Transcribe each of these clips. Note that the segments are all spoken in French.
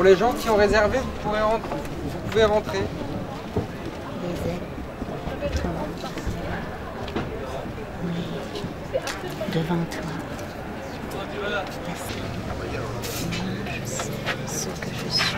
les gens qui ont réservé, vous pouvez rentrer. Les ailes tombent devant toi. Parce que moi, je sais ce que je suis.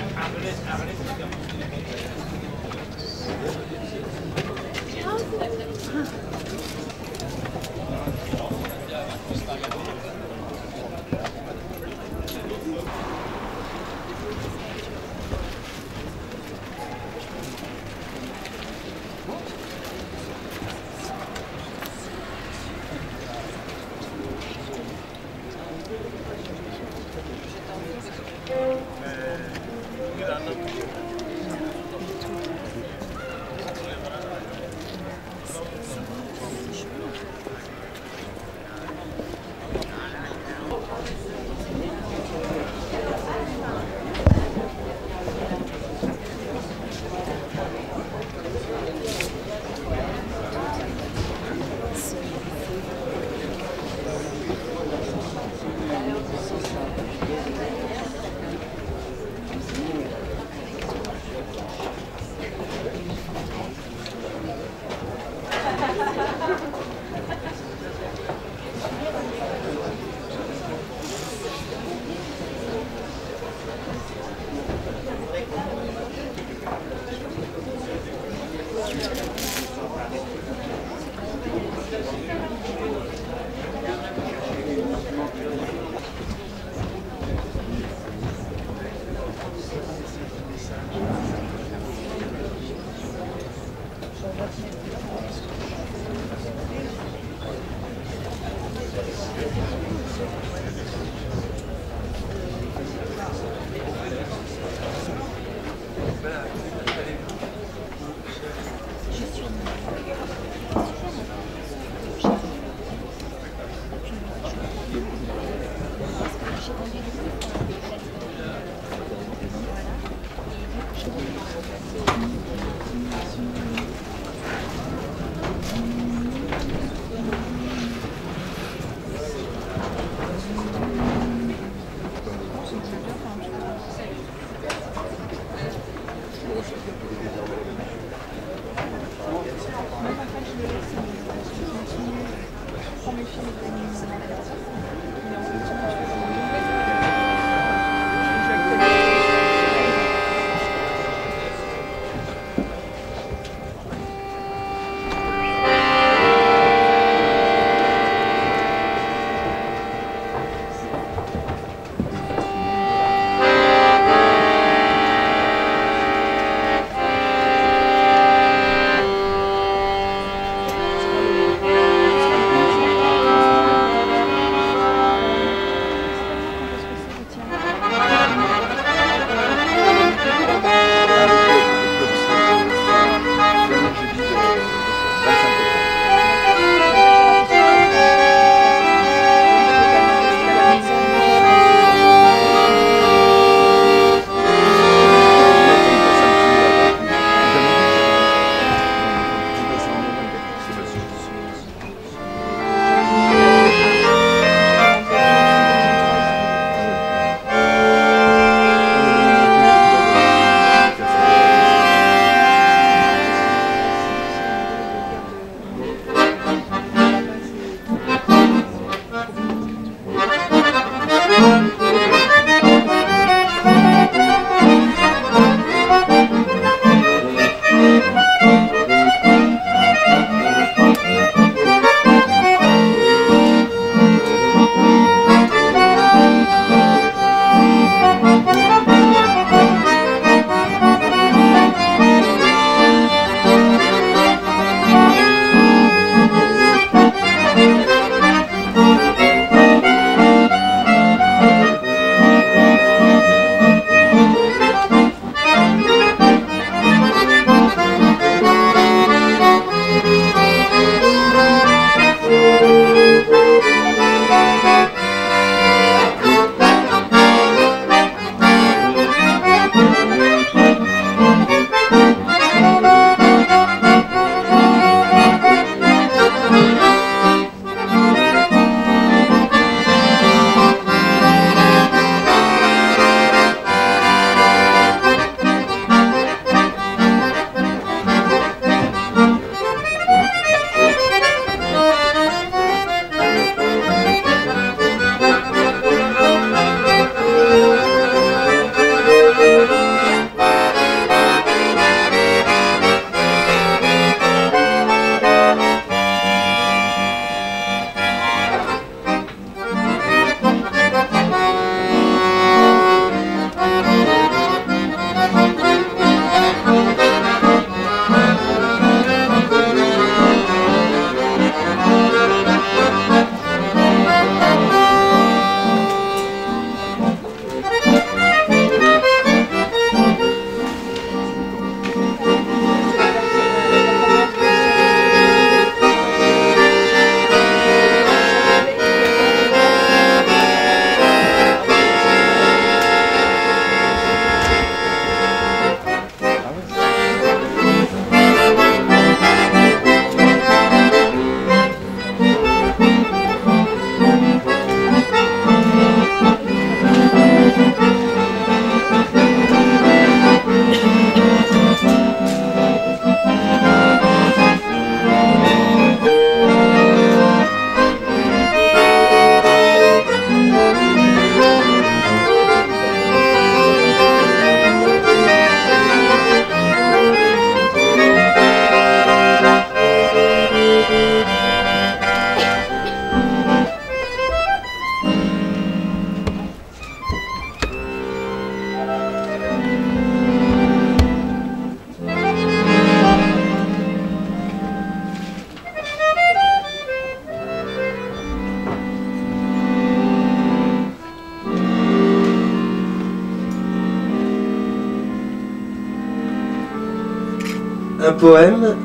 Un poème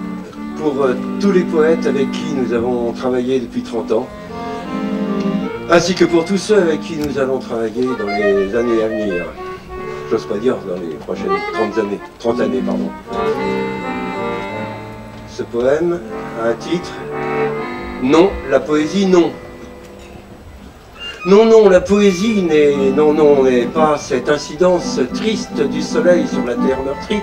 pour tous les poètes avec qui nous avons travaillé depuis 30 ans, ainsi que pour tous ceux avec qui nous allons travailler dans les années à venir. J'ose pas dire dans les prochaines 30 années, pardon. Ce poème a un titre, Non, la poésie, non. Non, non, la poésie n'est pas cette incidence triste du soleil sur la terre meurtrie.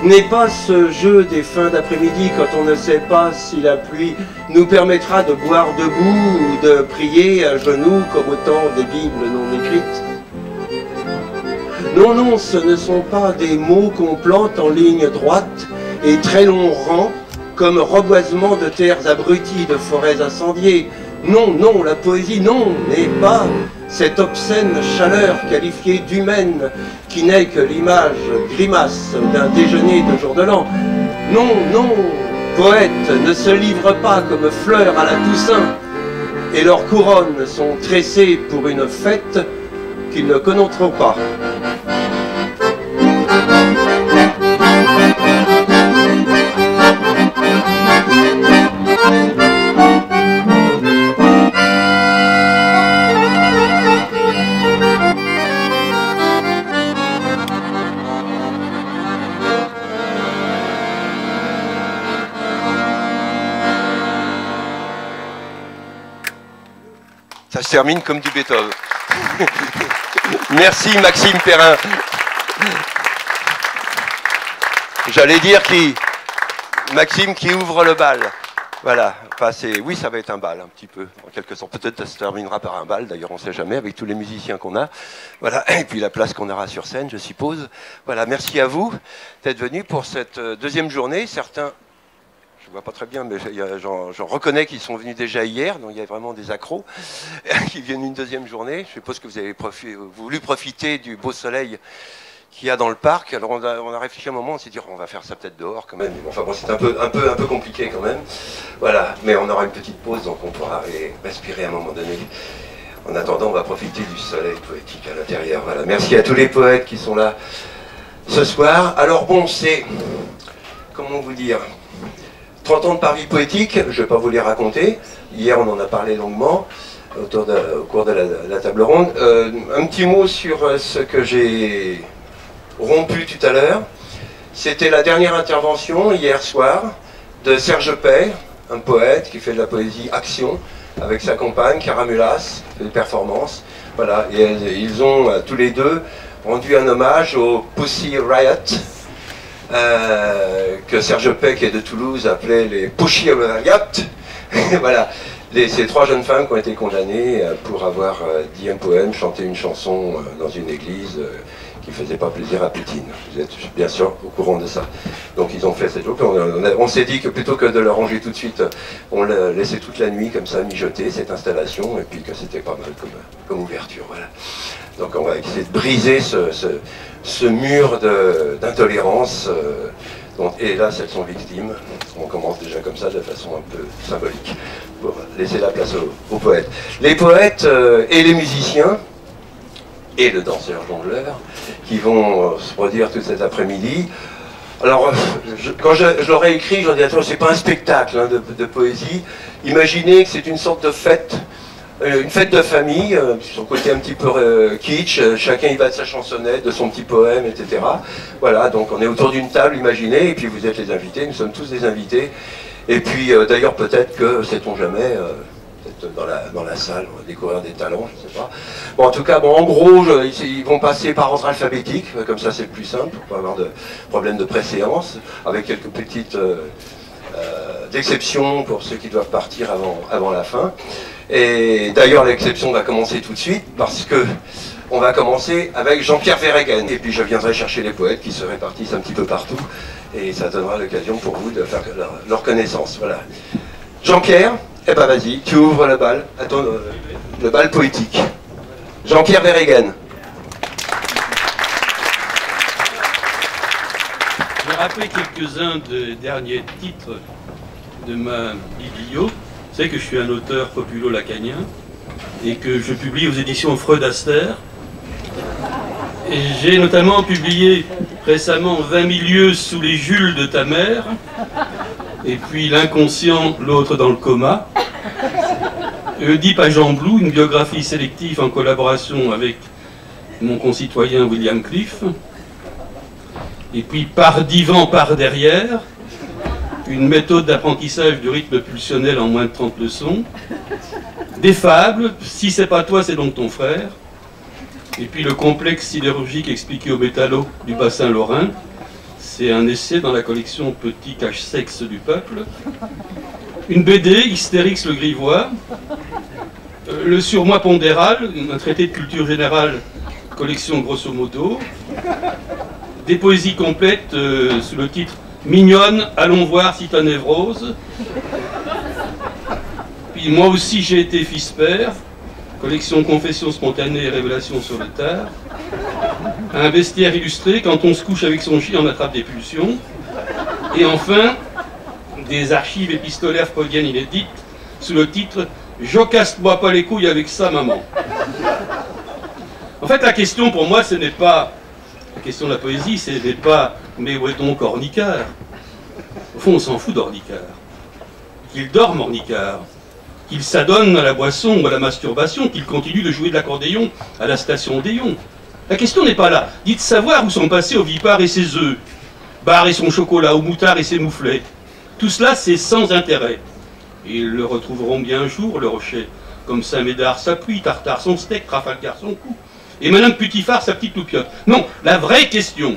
N'est pas ce jeu des fins d'après-midi quand on ne sait pas si la pluie nous permettra de boire debout ou de prier à genoux comme au temps des Bibles non écrites. Non, non, ce ne sont pas des mots qu'on plante en ligne droite et très longs rangs comme reboisement de terres abruties de forêts incendiées. Non, non, la poésie, non, n'est pas cette obscène chaleur qualifiée d'humaine qui n'est que l'image grimace d'un déjeuner de jour de l'an. Non, non, poètes ne se livrent pas comme fleurs à la Toussaint et leurs couronnes sont tressées pour une fête qu'ils ne connaîtront pas. Ça se termine comme du Beethoven. Merci Maxime Perrin. J'allais dire Maxime qui ouvre le bal. Voilà. Enfin, oui, ça va être un bal un petit peu, en quelque sorte. Peut-être que ça se terminera par un bal, d'ailleurs on ne sait jamais, avec tous les musiciens qu'on a. Voilà. Et puis la place qu'on aura sur scène, je suppose. Voilà, merci à vous d'être venus pour cette deuxième journée. Certains... Je ne vois pas très bien, mais j'en reconnais qu'ils sont venus déjà hier, donc il y a vraiment des accros qui viennent une deuxième journée. Je suppose que vous avez voulu profiter du beau soleil qu'il y a dans le parc. Alors on a réfléchi un moment, on s'est dit on va faire ça peut-être dehors quand même. Enfin bon, c'est un peu compliqué quand même. Voilà, mais on aura une petite pause, donc on pourra aller respirer à un moment donné. En attendant, on va profiter du soleil poétique à l'intérieur. Voilà, merci à tous les poètes qui sont là ce soir. Alors bon, c'est... Comment vous dire ? 30 ans de Paris poétique, je ne vais pas vous les raconter. Hier, on en a parlé longuement au cours de la table ronde. Un petit mot sur ce que j'ai rompu tout à l'heure. C'était la dernière intervention, hier soir, de Serge Pey, un poète qui fait de la poésie action, avec sa compagne, Caramulas, qui fait des performances. Voilà, et ils ont tous les deux rendu un hommage au Pussy Riot, que Serge Pey, qui est de Toulouse, appelait les Pussy Riot. Voilà, ces trois jeunes femmes qui ont été condamnées pour avoir dit un poème, chanté une chanson dans une église qui ne faisait pas plaisir à Poutine. Vous êtes bien sûr au courant de ça. Donc ils ont fait cette joke. On s'est dit que plutôt que de le ranger tout de suite, on l'a laissé toute la nuit comme ça, mijoter cette installation, et puis que c'était pas mal comme ouverture. Voilà. Donc on va essayer de briser ce mur d'intolérance dont, hélas, elles sont victimes. On commence déjà comme ça de façon un peu symbolique pour laisser la place aux poètes. Les poètes et les musiciens et le danseur jongleur qui vont se produire tout cet après-midi. Alors, quand je l'aurais écrit, j'aurais dit, attends, c'est pas un spectacle hein, de poésie. Imaginez que c'est une sorte de fête. Une fête de famille, son côté un petit peu kitsch, chacun y va de sa chansonnette, de son petit poème, etc. Voilà, donc on est autour d'une table, imaginez, et puis vous êtes les invités, nous sommes tous des invités. Et puis d'ailleurs peut-être que, sait-on jamais, peut-être dans la salle, on va découvrir des talents, je ne sais pas. Bon, en tout cas, bon, en gros, ils vont passer par ordre alphabétique, comme ça c'est le plus simple, pour pas avoir de problème de préséance, avec quelques petites exceptions pour ceux qui doivent partir avant la fin. Et d'ailleurs l'exception va commencer tout de suite parce que on va commencer avec Jean-Pierre Verhaegen. Et puis je viendrai chercher les poètes qui se répartissent un petit peu partout et ça donnera l'occasion pour vous de faire leur connaissance. Voilà. Jean-Pierre, eh ben vas-y, tu ouvres le bal, le bal poétique. Jean-Pierre Verhaegen. Je vais rappeler quelques-uns des derniers titres de ma biblio. Vous savez que je suis un auteur populo-lacanien et que je publie aux éditions Freud Aster. Et j'ai notamment publié récemment 20 000 lieues sous les Jules de ta mère, et puis l'inconscient, l'autre dans le coma. Oedipe à Jean Blou, une biographie sélective en collaboration avec mon concitoyen William Cliff. Et puis par divan, par derrière, une méthode d'apprentissage du rythme pulsionnel en moins de 30 leçons. Des fables, si c'est pas toi, c'est donc ton frère. Et puis le complexe sidérurgique expliqué au métallo du bassin lorrain. C'est un essai dans la collection Petit cache-sexe du peuple. Une BD, Hystérix le Grivois. Le surmoi pondéral, un traité de culture générale, collection grosso modo. Des poésies complètes sous le titre Mignonne, allons voir si t'as névrose. Puis moi aussi j'ai été fils-père, collection Confessions spontanées et révélations sur le tard. Un bestiaire illustré, quand on se couche avec son chien, on attrape des pulsions. Et enfin, des archives épistolaires freudiennes inédites, sous le titre « Jocasse-moi pas les couilles avec ça, maman ». En fait, la question pour moi, ce n'est pas... La question de la poésie, ce n'est pas « Mais où est donc Ornicard ?» Au fond, on s'en fout d'Ornicard. Qu'il dorme, Ornicard. Qu'il s'adonne à la boisson ou à la masturbation, qu'il continue de jouer de l'accordéon à la station d'Éon. La question n'est pas là. Dites savoir où sont passés Ovipare et ses œufs, Barre et son chocolat, ou Moutard et ses mouflets. Tout cela, c'est sans intérêt. Ils le retrouveront bien un jour, le rocher, comme Saint-Médard sa pluie, Tartare son steak, Trafalgar son cou, et Madame Putifard sa petite loupiote. Non, la vraie question,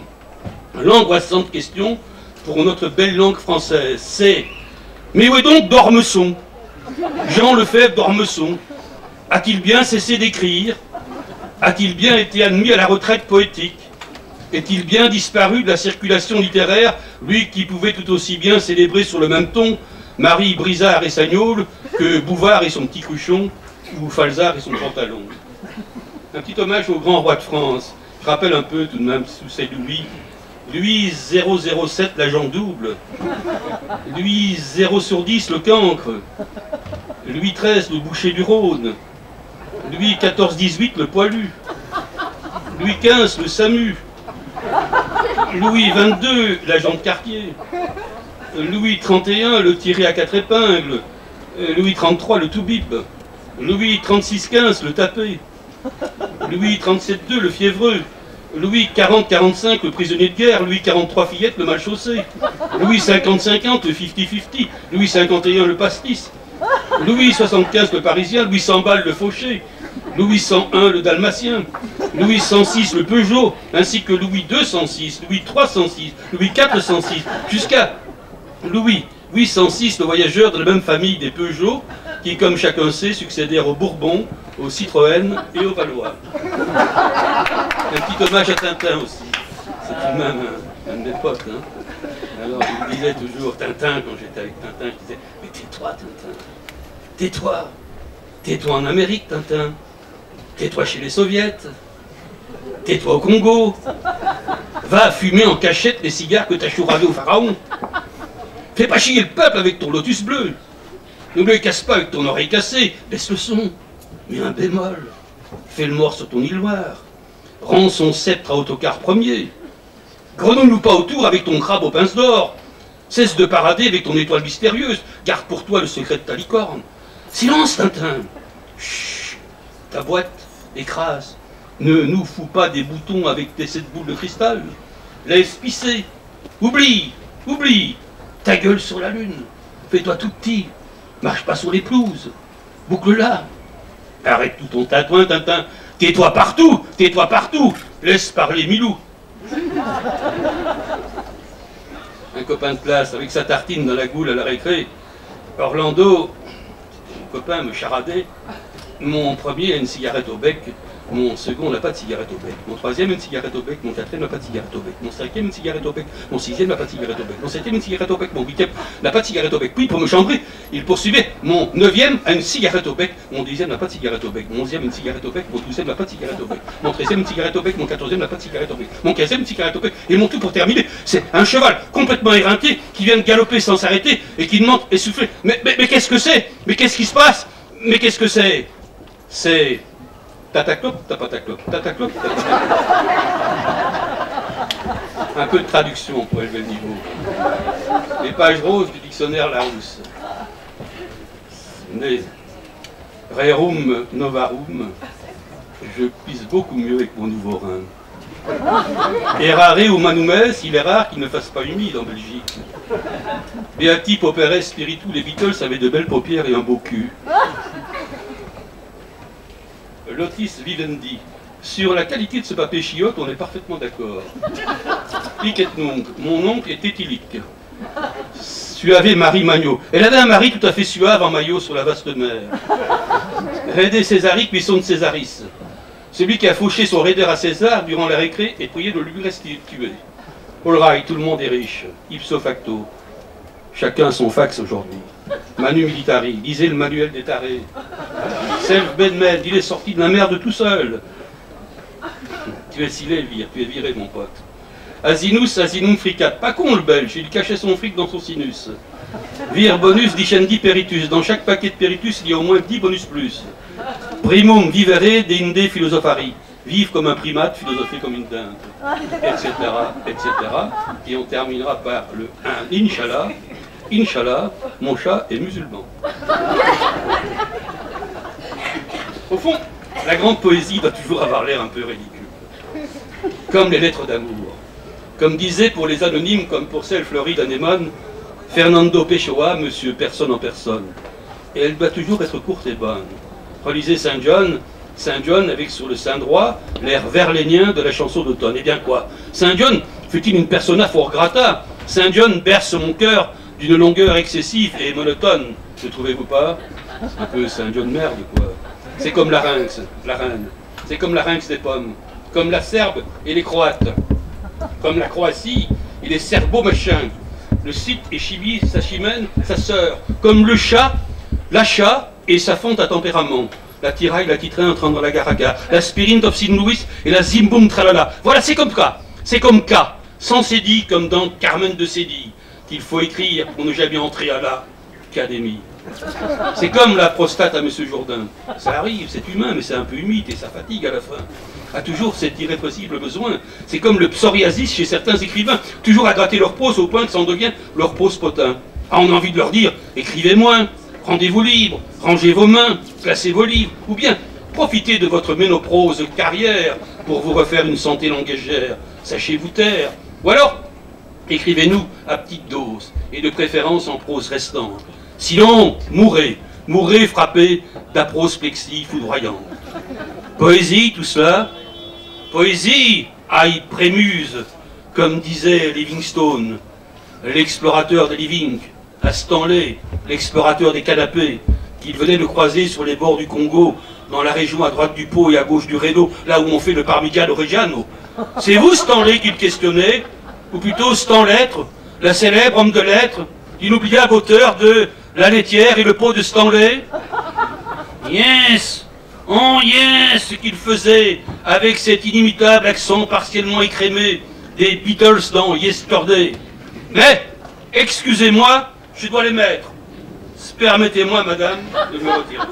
l'angoissante question pour notre belle langue française, c'est « Mais où est donc d'Ormesson ? Jean Lefebvre d'Ormesson, a-t-il bien cessé d'écrire? A-t-il bien été admis à la retraite poétique? Est-il bien disparu de la circulation littéraire, lui qui pouvait tout aussi bien célébrer sur le même ton Marie Brizard et Sagnol que Bouvard et son petit cruchon, ou Falzard et son pantalon? Un petit hommage au grand roi de France. Je rappelle un peu tout de même sous ces Louis. Louis 007, l'agent double. Louis 0 sur 10, le cancre. Louis 13, le boucher du Rhône. Louis 14-18, le poilu. Louis 15, le SAMU. Louis 22, l'agent de quartier. Louis 31, le tiré à 4 épingles. Louis 33, le toubib. Louis 36-15, le tapé. Louis 37-2, le fiévreux. Louis 40-45, le prisonnier de guerre. Louis 43, fillette, le mal chaussé. Louis 50-50, le 50-50. Louis 51, le pastis. Louis 75, le parisien. Louis 100 balles, le fauché. Louis 101, le dalmatien. Louis 106, le Peugeot, ainsi que Louis 206, Louis 306, Louis 406, jusqu'à Louis 806, le voyageur de la même famille des Peugeot, qui, comme chacun sait, succédèrent au Bourbon, au Citroën et au Valois. Un petit hommage à Tintin aussi. C'est tout de même un de mes potes. Hein. Alors, je me disais toujours, Tintin, quand j'étais avec Tintin, je disais, mais tais-toi, Tintin. Tais-toi. Tais-toi en Amérique, Tintin. Tais-toi chez les soviets. Tais-toi au Congo. Va fumer en cachette les cigares que t'as chouravé au pharaon. Fais pas chier le peuple avec ton lotus bleu. Ne me le casse pas avec ton oreille cassée. Baisse le son. Mets un bémol. Fais le mort sur ton île Loire. Rends son sceptre à Autocar Ier. Grenouille-nous pas autour avec ton crabe aux pinces d'or. Cesse de parader avec ton étoile mystérieuse. Garde pour toi le secret de ta licorne. Silence, Tintin. Chut. Ta boîte écrase. Ne nous fous pas des boutons avec tes 7 boules de cristal. Laisse pisser. Oublie. Oublie. Ta gueule sur la lune. Fais-toi tout petit. Marche pas sur les pelouses. Boucle-la. Arrête tout ton tatouin, Tintin. Tais-toi partout. Tais-toi partout. Laisse parler Milou. Un copain de classe avec sa tartine dans la goule à la récré. Orlando, mon copain me charadait. Mon premier a une cigarette au bec. Mon second n'a pas de cigarette au bec. Mon troisième a une cigarette au bec. Mon quatrième n'a pas de cigarette au bec. Mon cinquième une cigarette au bec. Mon sixième n'a pas de cigarette au bec. Mon septième une cigarette au bec. Mon huitième n'a pas de cigarette au bec. Puis pour me chambrer, il poursuivait. Mon neuvième a une cigarette au bec. Mon dixième n'a pas de cigarette au bec. Mon onzième une cigarette au bec. Mon douzième n'a pas de cigarette au bec. Mon treizième une cigarette au bec. Mon quatorzième n'a pas de cigarette au bec. Mon quinzième une cigarette au bec. Et mon tout pour terminer, c'est un cheval complètement éreinté qui vient de galoper sans s'arrêter et qui demande essoufflé. Mais qu'est-ce que c'est? Mais qu'est-ce qui se passe? Mais qu'est-ce que c'est? C'est... T'as ta clope, t'as pas ta clope. T'as ta clope, t'as pas ta clope. Un peu de traduction pour élever le niveau. Les pages roses du dictionnaire Larousse. Mais Rerum Novarum, je pisse beaucoup mieux avec mon nouveau rein. Errare humanum est, il est rare qu'il ne fasse pas humide en Belgique. Beati Popere Spiritu, les Beatles avaient de belles paupières et un beau cul. Lotis Vivendi. Sur la qualité de ce papier chiotte, on est parfaitement d'accord. Piquet Nung, mon oncle est éthylique. Suave Marie Magnot. Elle avait un mari tout à fait suave en maillot sur la vaste mer. Rede Césaric, buisson de Césaris. Celui qui a fauché son raider à César durant la récré et prié de lui restituer. All right, tout le monde est riche. Ipso facto. Chacun son fax aujourd'hui. Manu Militari, lisez le manuel des tarés. Self Benmed, il est sorti de la merde tout seul. Tu es silé, Elvire, tu es viré, mon pote. Asinus, asinum fricat. Pas con le belge, il cachait son fric dans son sinus. Vir bonus dicendi peritus. Dans chaque paquet de peritus, il y a au moins 10 bonus plus. Primum vivere deinde philosophari. Vivre comme un primate, philosopher comme une dinde. Etc. etc. Et on terminera par le 1. Inch'Allah. Inch'Allah, mon chat est musulman. Au fond, la grande poésie doit toujours avoir l'air un peu ridicule. Comme les lettres d'amour. Comme disait pour les anonymes, comme pour celle fleurie d'Anémone, Fernando Pessoa, monsieur personne en personne. Et elle doit toujours être courte et bonne. Relisez Saint John avec sur le sein droit l'air verlénien de la chanson d'automne. Eh bien quoi? Saint John fut-il une persona fort grata? Saint John berce mon cœur d'une longueur excessive et monotone, ne trouvez-vous pas? Un peu Saint John merde, quoi. C'est comme larynx, la reine. C'est comme larynx des pommes. Comme la Serbe et les Croates. Comme la Croatie et les Serbo-machins. Le Scythe et Chibi, sa chimène, sa sœur. Comme le chat, l'achat et sa fonte à tempérament. La tiraille, la titraille entrant dans la garaga. La Spirit of St. Louis et la Zimbum Tralala. Voilà, c'est comme ça. C'est comme K. Sans Cédille, comme dans Carmen de Cédille. Qu'il faut écrire pour ne jamais entrer à l'académie. C'est comme la prostate à M. Jourdain. Ça arrive, c'est humain, mais c'est un peu humide et ça fatigue à la fin. A toujours cet irrépressible besoin. C'est comme le psoriasis chez certains écrivains, toujours à gratter leur prose au point que ça en devient leur prose potin. Ah, on a envie de leur dire, écrivez moins, rendez-vous libre, rangez vos mains, classez vos livres, ou bien profitez de votre ménoprose carrière pour vous refaire une santé langagière. Sachez vous taire. Ou alors, écrivez-nous à petite dose, et de préférence en prose restante. Sinon, mourrez frappé d'aproplexie foudroyante. Poésie, tout cela. Poésie, aïe prémuse, comme disait Livingstone, l'explorateur des Living, à Stanley, l'explorateur des canapés, qu'il venait de croiser sur les bords du Congo, dans la région à droite du Pô et à gauche du Reno, là où on fait le Parmigiano Reggiano. C'est vous, Stanley, qu'il questionnait, ou plutôt Stanlettre, la célèbre homme de lettres, l'inoubliable auteur de La laitière et le pot de Stanley. Yes! Oh yes, ce qu'il faisait avec cet inimitable accent partiellement écrémé des Beatles dans Yesterday. Mais, excusez-moi, je dois les mettre. Permettez-moi, madame, de me retirer.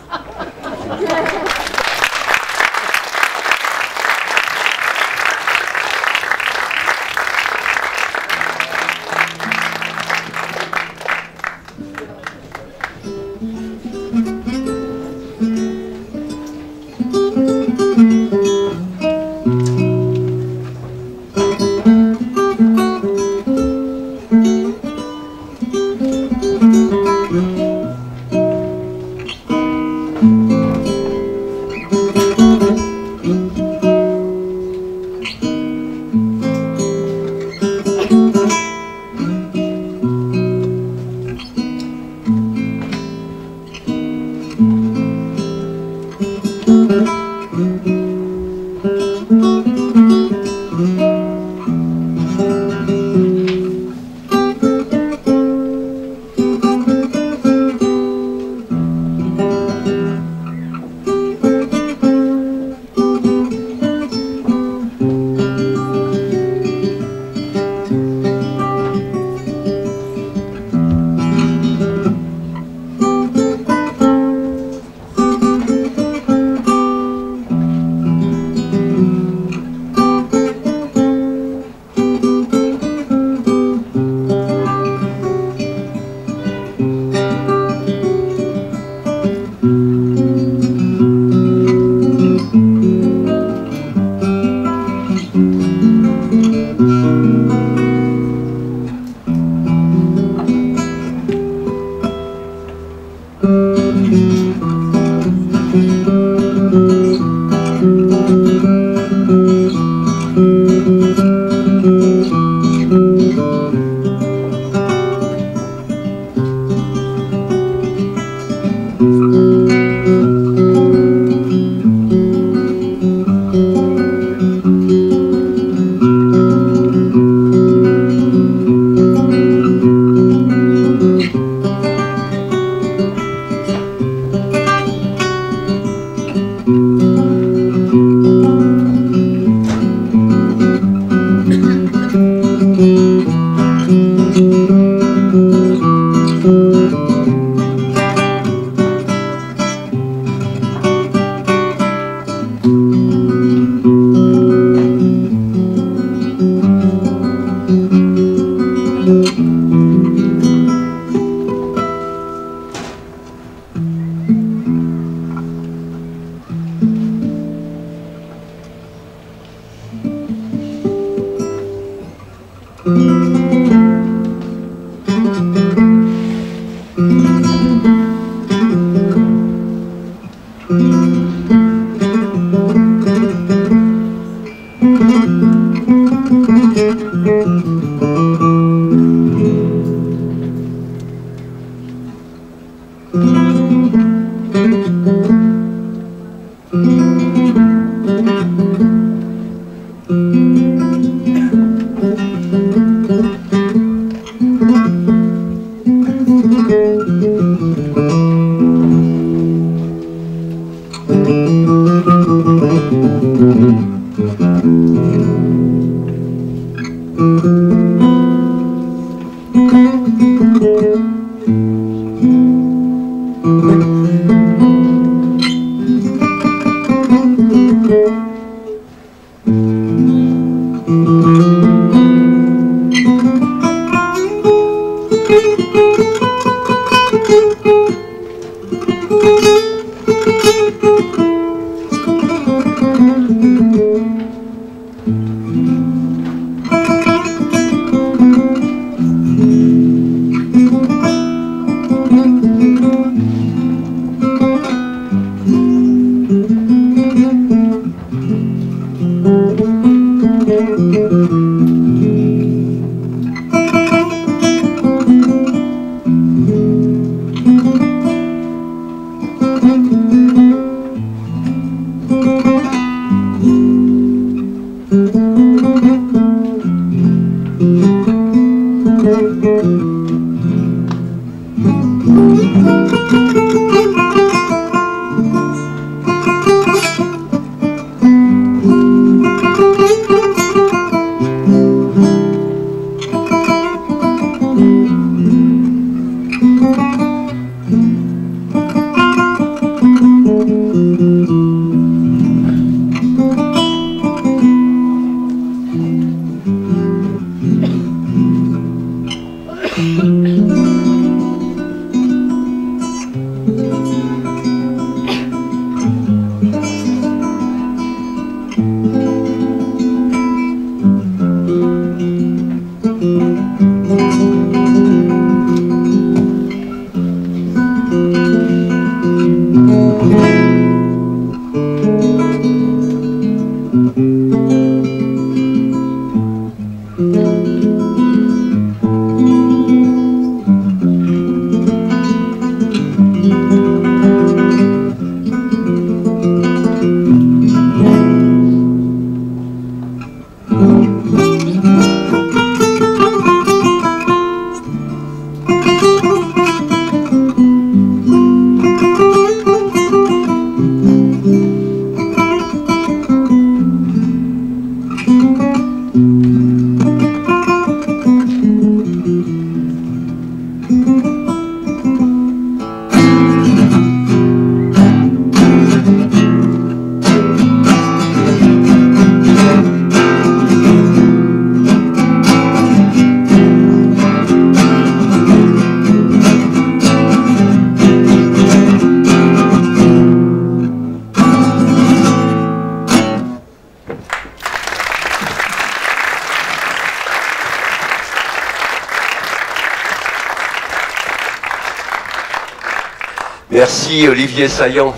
Merci Olivier Saillant,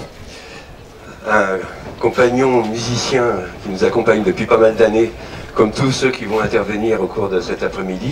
un compagnon musicien qui nous accompagne depuis pas mal d'années, comme tous ceux qui vont intervenir au cours de cet après-midi.